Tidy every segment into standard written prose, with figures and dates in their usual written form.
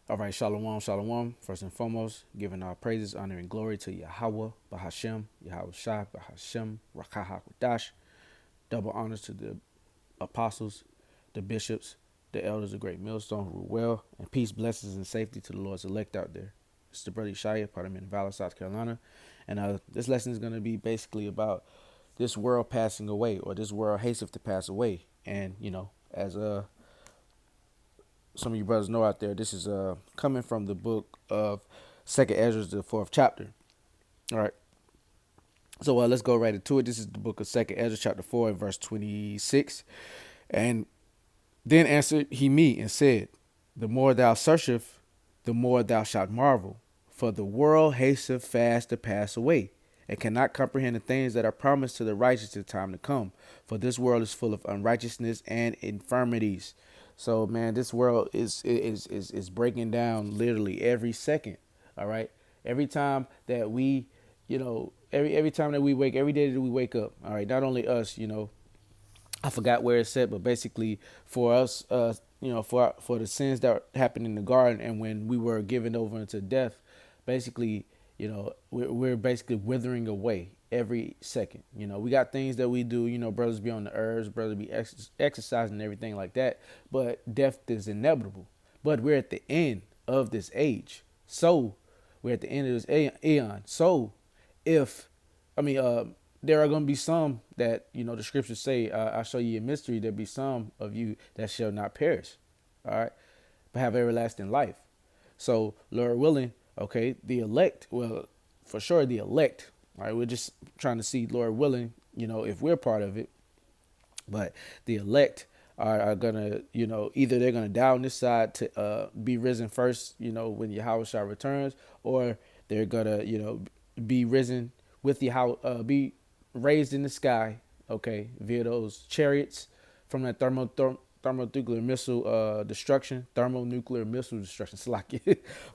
All right, shalom, shalom. First and foremost, giving our praises, honor, and glory to Yahweh, Bahashem, Yahweh Shai, Bahashem, Rakaha Kodash. Double honors to the apostles, the bishops, the elders of Great Millstone who rule well, and peace, blessings, and safety to the Lord's elect out there. It's the brother Shia, part of in Valor, South Carolina. And this lesson is going to be basically about this world passing away, or this world hasteth to pass away. And, as some of you brothers know out there, this is coming from the book of Second Ezra, the fourth chapter. All right. So let's go right into it. This is the book of Second Ezra, chapter 4, and verse 26. And then answered he me and said, the more thou searchest, the more thou shalt marvel. For the world hasteth fast to pass away, and cannot comprehend the things that are promised to the righteous in time to come. For this world is full of unrighteousness and infirmities. So man, this world is breaking down literally every second. All right. Every time that we, every time that we wake, every day that we wake up. All right. Not only us, I forgot where it's said, but basically for us, for the sins that happened in the garden and when we were given over into death, basically, we're basically withering away every second. We got things that we do, brothers be on the herbs, brothers be exercising and everything like that, but death is inevitable. But we're at the end of this age. So we're at the end of this aeon. So if, there are going to be some that, the scriptures say, I'll show you a mystery. There'll be some of you that shall not perish. All right. But have everlasting life. So Lord willing, okay, the elect, well, for sure the elect, all right, we're just trying to see, Lord willing, if we're part of it. But the elect are gonna, either they're gonna die on this side to be risen first, when Yahweh Shah returns, or they're gonna, be risen with Yahweh, be raised in the sky, okay, via those chariots from that thermonuclear missile destruction, thermonuclear missile destruction,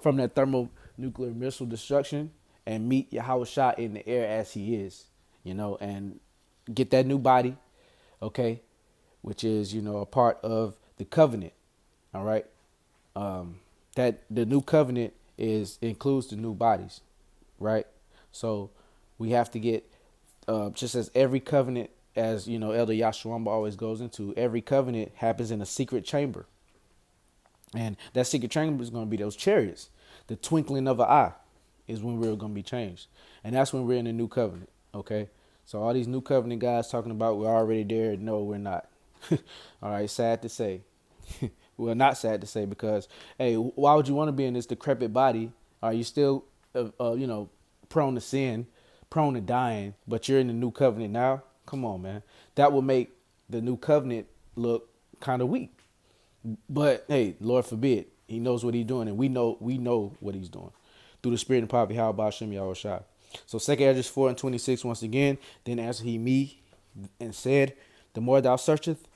from that thermonuclear missile destruction, and meet Yahweh Shah in the air as he is, and get that new body, okay, which is, a part of the covenant, all right. That the new covenant includes the new bodies, right? So we have to get, just as every covenant, as Elder Yashuamba always goes into, every covenant happens in a secret chamber. And that secret chamber is going to be those chariots. The twinkling of an eye is when we're going to be changed. And that's when we're in the new covenant. Okay. So all these new covenant guys talking about we're already there. No, we're not. All right. Sad to say. Well, not sad to say, because, hey, why would you want to be in this decrepit body? Are you still, prone to sin, prone to dying, but you're in the new covenant now? Come on, man. That will make the new covenant look kind of weak. But hey, Lord forbid, he knows what he's doing, and we know what he's doing through the spirit and power of Yahweh Shem Yahweh Shai. So 2 Ezra 4 and 26 once again. Then answered he me and said, the more thou searchest,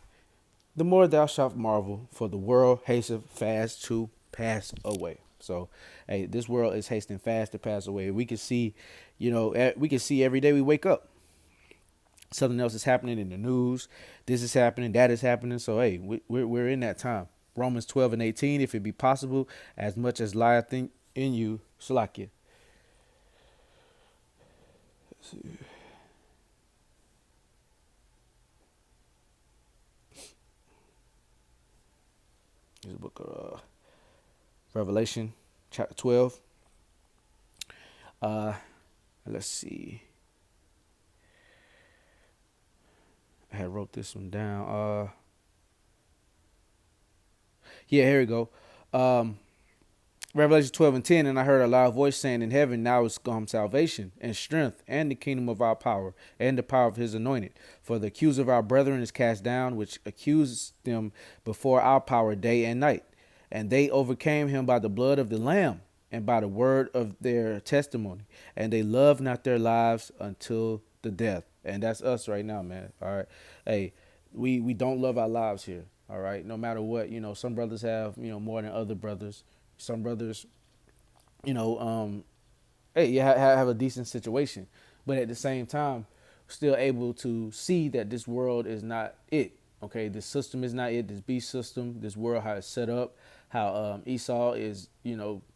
the more thou shalt marvel, for the world hasteth fast to pass away. So, hey, this world is hastening fast to pass away. We can see, we can see every day we wake up. Something else is happening in the news. This is happening. That is happening. So, hey, we're in that time. Romans 12 and 18, if it be possible, as much as lieth in you, Shalakia. Let's see. This is the book of Revelation, chapter 12. Let's see. I had wrote this one down. Here we go. Revelation 12 and 10, and I heard a loud voice saying in heaven, now is come salvation and strength and the kingdom of our power and the power of his anointed. For the accuser of our brethren is cast down, which accused them before our power day and night. And they overcame him by the blood of the Lamb and by the word of their testimony. And they loved not their lives until the death. And that's us right now, man. All right. Hey, we don't love our lives here. All right. No matter what, some brothers have, more than other brothers. Some brothers, hey, you have a decent situation, but at the same time, still able to see that this world is not it. Okay, this system is not it. This beast system, this world, how it's set up, how Esau is,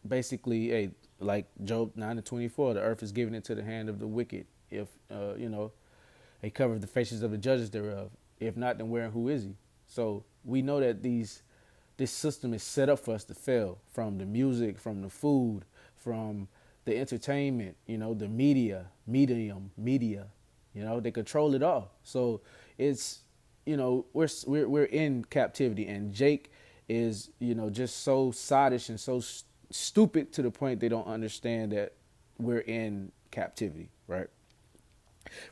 basically a like Job 9:24, the earth is given into the hand of the wicked. If they cover the faces of the judges thereof. If not, then where and who is he? So we know that this system is set up for us to fail, from the music, from the food, from the entertainment, the media. They control it all. So it's, we're in captivity, and Jake is, just so sottish and so stupid to the point they don't understand that we're in captivity, right?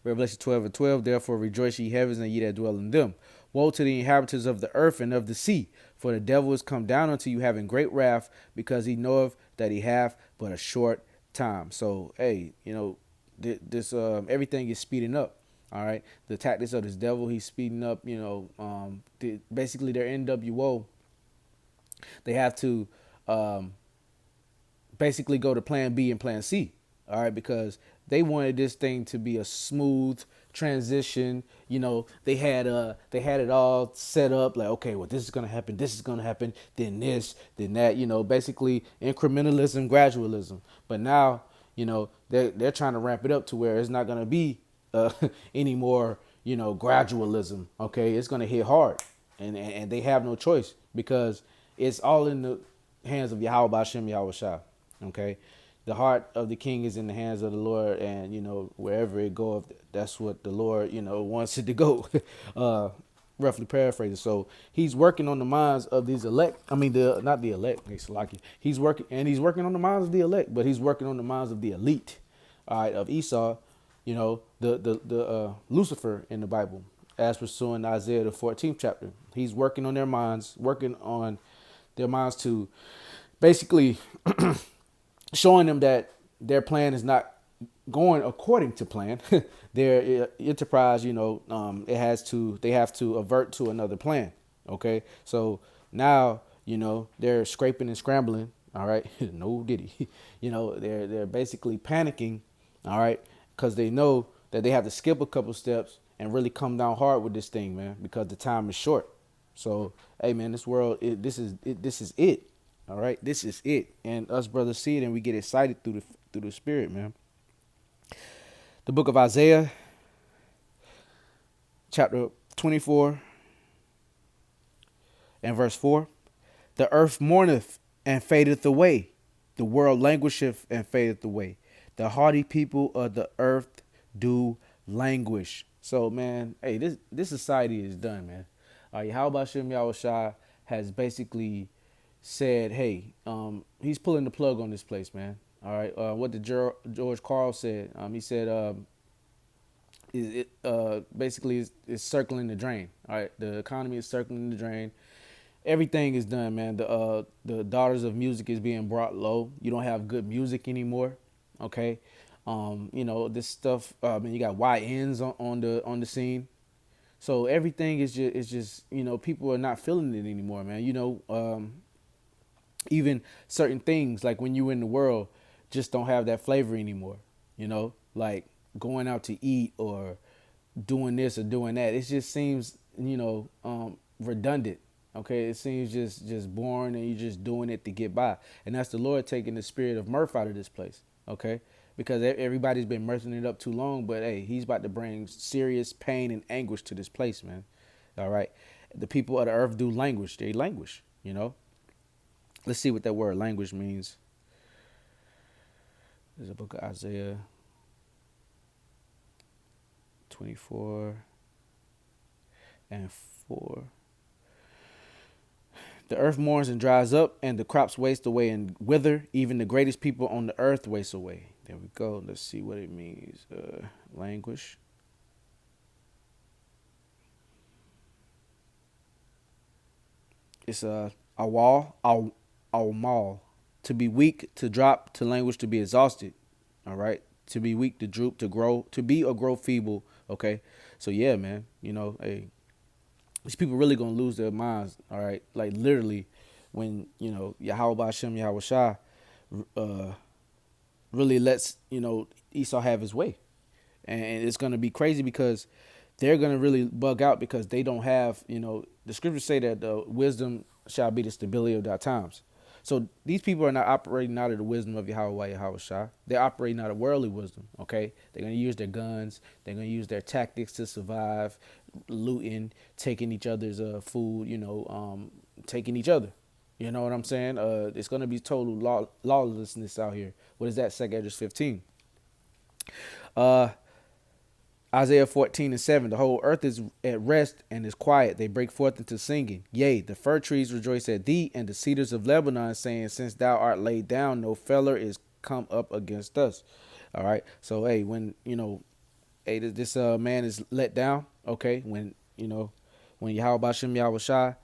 Revelation 12:12, therefore rejoice ye heavens and ye that dwell in them. Woe to the inhabitants of the earth and of the sea, for the devil is come down unto you having great wrath, because he knoweth that he hath but a short time. So, hey, this everything is speeding up. All right, the tactics of this devil, he's speeding up. Basically their NWO, they have to basically go to plan B and plan C. All right, because they wanted this thing to be a smooth transition. They had it all set up like, okay, well, this is gonna happen, this is gonna happen, then this, then that. Basically incrementalism, gradualism. But now, they're trying to ramp it up to where it's not gonna be any more, gradualism. Okay, it's gonna hit hard, and they have no choice, because it's all in the hands of Yahweh Bashem Yahweh Shah. Okay, the heart of the king is in the hands of the Lord, and wherever it goeth, that's what the Lord wants it to go. Roughly paraphrasing. So he's working on the minds of these elect. I mean, the not the elect. He's working on the minds of the elect, but he's working on the minds of the elite. All right, of Esau. The Lucifer in the Bible, as pursuing Isaiah the 14th chapter. He's working on their minds, to basically showing them that their plan is not going according to plan. Their enterprise, they have to avert to another plan. Okay, so now they're scraping and scrambling. All right, no diddy. They're basically panicking. All right, because they know that they have to skip a couple steps and really come down hard with this thing, man, because the time is short. So, hey, man, this world, this is it. All right, this is it, and us brothers see it, and we get excited through the spirit, man. The book of Isaiah, chapter 24 and verse 4. The earth mourneth and fadeth away. The world languisheth and fadeth away. The hardy people of the earth do languish. So, man, hey, this society is done, man. Yahweh Shem Yahweh Shai has basically said, hey, he's pulling the plug on this place, man. All right, what did George Carl said? He said, basically is circling the drain. All right, the economy is circling the drain. Everything is done, man. The daughters of music is being brought low. You don't have good music anymore. Okay, this stuff. You got YNs on the scene. So everything is just people are not feeling it anymore, man. Even certain things, like when you in the world, just don't have that flavor anymore. Like going out to eat or doing this or doing that. It just seems redundant. Okay, it seems just boring, and you're just doing it to get by. And that's the Lord taking the spirit of mirth out of this place. Okay, because everybody's been mirthing it up too long. But hey, he's about to bring serious pain and anguish to this place, man. All right, the people of the earth do languish. They languish. Let's see what that word language means. There's a book of Isaiah 24 and 4. The earth mourns and dries up, and the crops waste away and wither. Even the greatest people on the earth waste away. There we go. Let's see what it means. Languish. It's a wall. Maul. To be weak, to drop, to languish, to be exhausted. All right. To be weak, to droop, to grow, to be or grow feeble. Okay. So yeah, man. Hey, these people really gonna lose their minds. All right. Like literally, when Yahweh Bashem Yahweh Shai really lets Esau have his way, and it's gonna be crazy because they're gonna really bug out because they don't have the scriptures say that wisdom shall be the stability of thy times. So these people are not operating out of the wisdom of Yahweh Shah. They're operating out of worldly wisdom. Okay, they're gonna use their guns. They're gonna use their tactics to survive, looting, taking each other's food. Taking each other. You know what I'm saying? It's gonna be total lawlessness out here. What is that? 2 Esdras 15. Uh, Isaiah 14:7, the whole earth is at rest and is quiet. They break forth into singing. Yea, the fir trees rejoice at thee, and the cedars of Lebanon, saying, since thou art laid down, no feller is come up against us. All right. So, hey, when, hey, this man is let down, okay, when Yahweh Bashem Yahweh Shai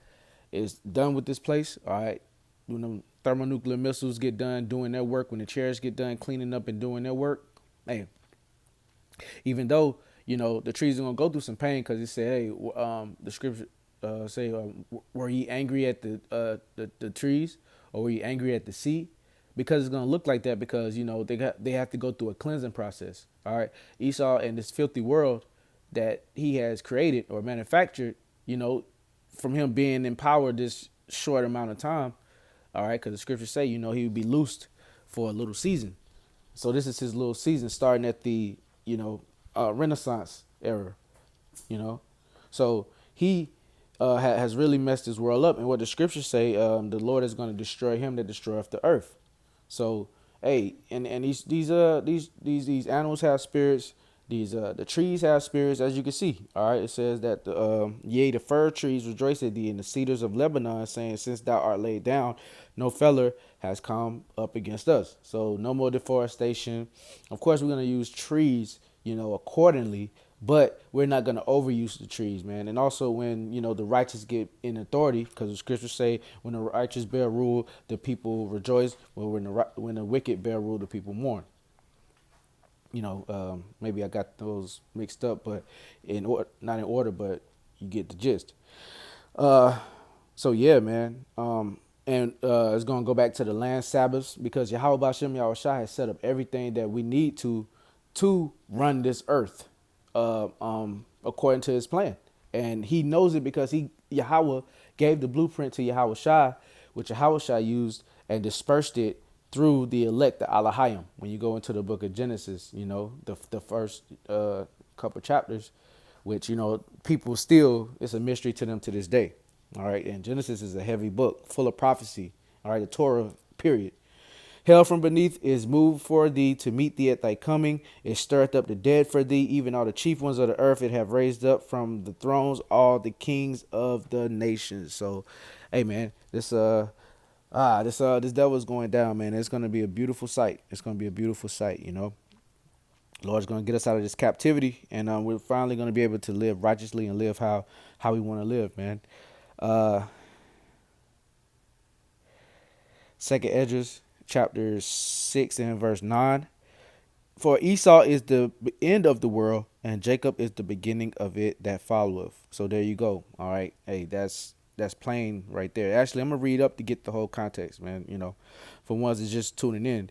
is done with this place, all right, when the thermonuclear missiles get done doing their work, when the chairs get done cleaning up and doing their work, hey, even though the trees are gonna go through some pain, because he said, hey, the scripture say, were ye angry at the trees, or were ye angry at the sea? Because it's gonna look like that, because they have to go through a cleansing process. All right, Esau and this filthy world that he has created or manufactured, from him being empowered this short amount of time. All right, because the scriptures say, he would be loosed for a little season. So this is his little season, starting at the Renaissance era. So he has really messed his world up. And what the scriptures say, the Lord is going to destroy him that destroyeth the earth. So, hey, and these animals have spirits. The trees have spirits, as you can see. All right, it says that yea, the fir trees rejoice at thee, and the cedars of Lebanon, saying, since thou art laid down, no feller has come up against us. So no more deforestation. Of course, we're gonna use trees, accordingly, but we're not gonna overuse the trees, man. And also, when the righteous get in authority, because the scriptures say, when the righteous bear rule, the people rejoice. Well, when the wicked bear rule, the people mourn. Maybe I got those mixed up, but not in order, but you get the gist. So yeah, man. And it's gonna go back to the land Sabbaths, because Yahweh Bashem Yahweh Shai has set up everything that we need to run this earth, according to his plan, and he knows it, because Yahweh gave the blueprint to Yahweh Shai, which Yahweh Shai used and dispersed it through the elect, the Alahayim. When you go into the book of Genesis, the first couple chapters, which people still, it's a mystery to them to this day. All right, and Genesis is a heavy book full of prophecy. All right, the Torah, period. Hell from beneath is moved for thee to meet thee at thy coming. It stirreth up the dead for thee, even all the chief ones of the earth. It have raised up from the thrones all the kings of the nations. So, hey man, this devil's going down, man. It's gonna be a beautiful sight. It's gonna be a beautiful sight. Lord's gonna get us out of this captivity, and we're finally gonna be able to live righteously and live how we want to live, man. 2 Esdras chapter 6 and verse 9. For Esau is the end of the world, and Jacob is the beginning of it that followeth. So there you go. All right. Hey, that's plain right there. Actually, I'm gonna read up to get the whole context, man. For ones that's just tuning in.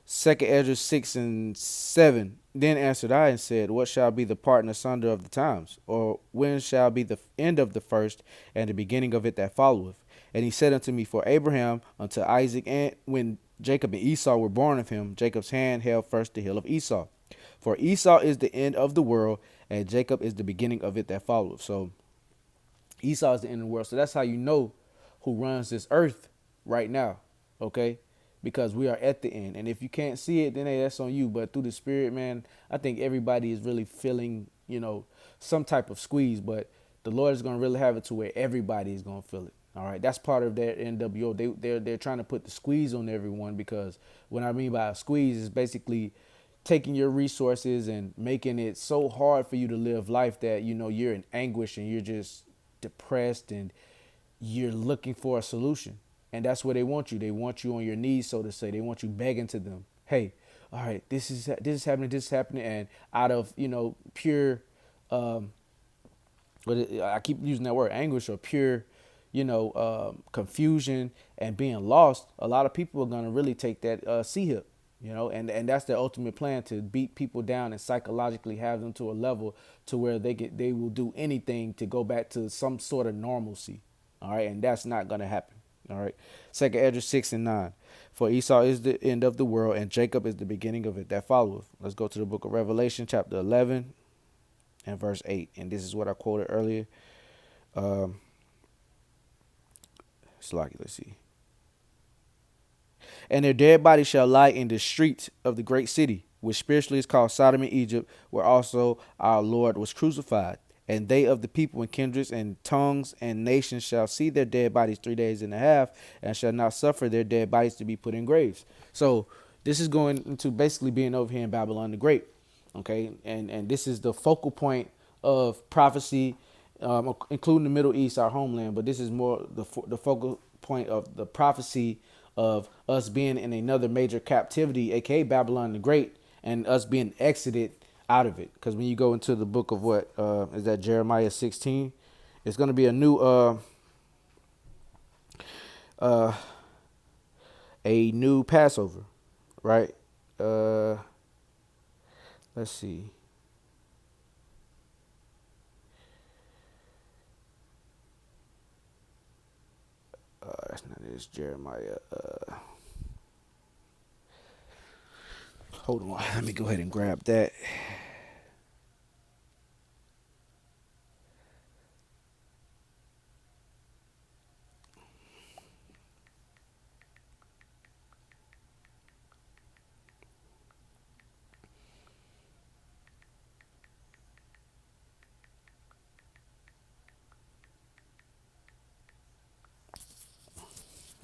2 Esdras 6 and 7. Then answered I and said, what shall be the part and asunder of the times? Or when shall be the end of the first and the beginning of it that followeth? And he said unto me, for Abraham unto Isaac, and when Jacob and Esau were born of him, Jacob's hand held first the hill of Esau. For Esau is the end of the world, and Jacob is the beginning of it that followeth. So Esau is the end of the world. So that's how you know who runs this earth right now, okay? Because we are at the end. And if you can't see it, then hey, that's on you. But through the spirit, man, I think everybody is really feeling, some type of squeeze. But the Lord is going to really have it to where everybody is going to feel it. All right, that's part of their NWO. They're trying to put the squeeze on everyone, because what I mean by a squeeze is basically taking your resources and making it so hard for you to live life that you're in anguish and you're just depressed and you're looking for a solution. And that's where they want you. They want you on your knees, so to say. They want you begging to them, hey, all right, this is happening, and out of pure, I keep using that word, anguish, or pure confusion and being lost. A lot of people are going to really take that C-hip, and that's their ultimate plan, to beat people down and psychologically have them to a level to where they will do anything to go back to some sort of normalcy. All right, and that's not going to happen. All right. Second Esdras 6 and 9. For Esau is the end of the world, and Jacob is the beginning of it that followeth. Let's go to the book of Revelation, chapter 11 and verse 8. And this is what I quoted earlier. Um, let's see. And their dead bodies shall lie in the streets of the great city, which spiritually is called Sodom and Egypt, where also our Lord was crucified. And they of the people and kindreds and tongues and nations shall see their dead bodies 3 days and a half, and shall not suffer their dead bodies to be put in graves. So this is going into basically being over here in Babylon the Great. Okay, and this is the focal point of prophecy, including the Middle East, our homeland. But this is more the focal point of the prophecy of us being in another major captivity, aka Babylon the Great, and us being exited out of it. Because when you go into the book of what is that, Jeremiah 16, it's going to be uh, a new Passover, right? Let's see. That's not it. It's Jeremiah. Hold on. Let me go ahead and grab that.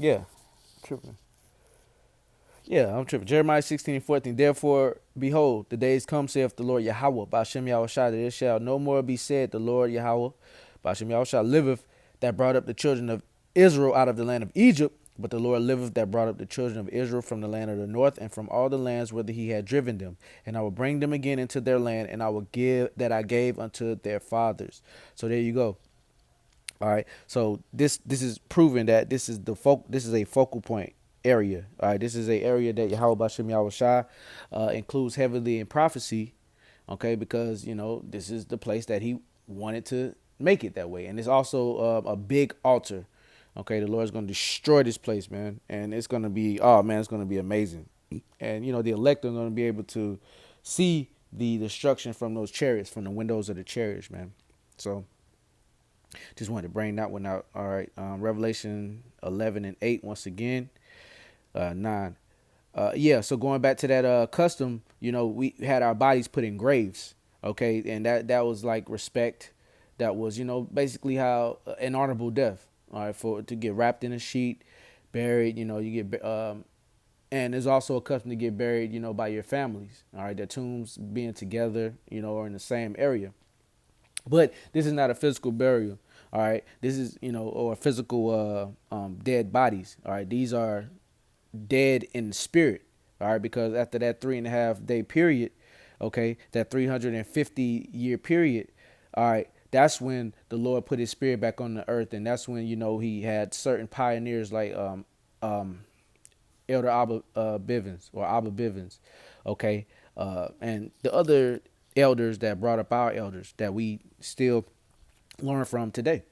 Yeah, tripping. Yeah, I'm tripping. Jeremiah 16 and 14. Therefore, behold, the days come, saith the Lord Yahweh, by Shem Yahushua, that it shall no more be said, the Lord Yahweh, by Shem Yahushua liveth, that brought up the children of Israel out of the land of Egypt. But the Lord liveth, that brought up the children of Israel from the land of the north, and from all the lands whither he had driven them. And I will bring them again into their land, and I will give that I gave unto their fathers. So there you go. All right. So this is proving that this is a focal point area. All right. This is a area that Yahweh Bashem Yahweh Shai includes heavily in prophecy. Okay, because this is the place that he wanted to make it that way, and it's also a big altar. Okay, the Lord's going to destroy this place, man, and it's going to be, oh man, it's going to be amazing. And the elect are going to be able to see the destruction from those chariots, from the windows of the chariots, man. So just wanted to bring that one out. All right. Revelation 11 and 8 once again. 9. Yeah, so going back to that custom, we had our bodies put in graves. Okay, and that was like respect. That was, basically how an honorable death. All right, for to get wrapped in a sheet, buried. You get and there's also a custom to get buried, by your families. All right, their tombs being together, or in the same area. But this is not a physical burial. All right. This is, or physical dead bodies. All right. These are dead in spirit. All right. Because after that 3.5 day period, okay, that 350 year period, all right, that's when the Lord put his spirit back on the earth. And that's when, he had certain pioneers like um, Elder Abba Bivens or Abba Bivens. Okay. And the other elders that brought up our elders that we still learn from today.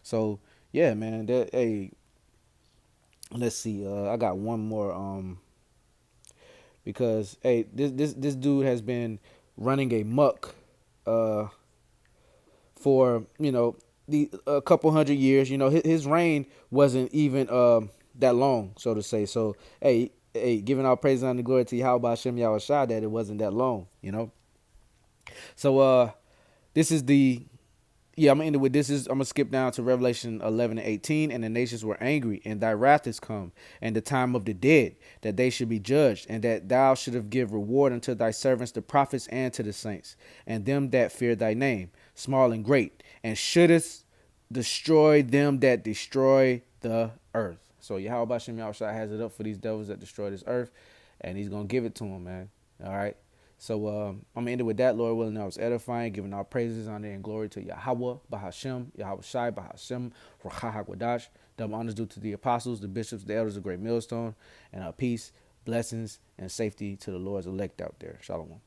So yeah, man. Hey, let's see. I got one more. Because hey, this dude has been running a muck, uh, for the a couple hundred years. His reign wasn't even that long, so to say. So hey, giving all praise and glory to Yahweh Shem Yahweh Shai that it wasn't that long. So this is the Yeah, I'm gonna end it with this. I'm gonna skip down to Revelation 11 and 18. And the nations were angry, and thy wrath is come, and the time of the dead, that they should be judged, and that thou shouldst give reward unto thy servants the prophets and to the saints, and them that fear thy name, small and great, and shouldest destroy them that destroy the earth. So Yahweh Bashem Yahushua has it up for these devils that destroy this earth, and he's gonna give it to them, man. All right. So I'm gonna end it with that. Lord willing, I was edifying, giving all praises, honor, and glory to Yahweh, Bahashem, Yahweh Shai, Bahashem, Rahahagwadash. Double honors due to the apostles, the bishops, the elders of Great Millstone, and peace, blessings, and safety to the Lord's elect out there. Shalom.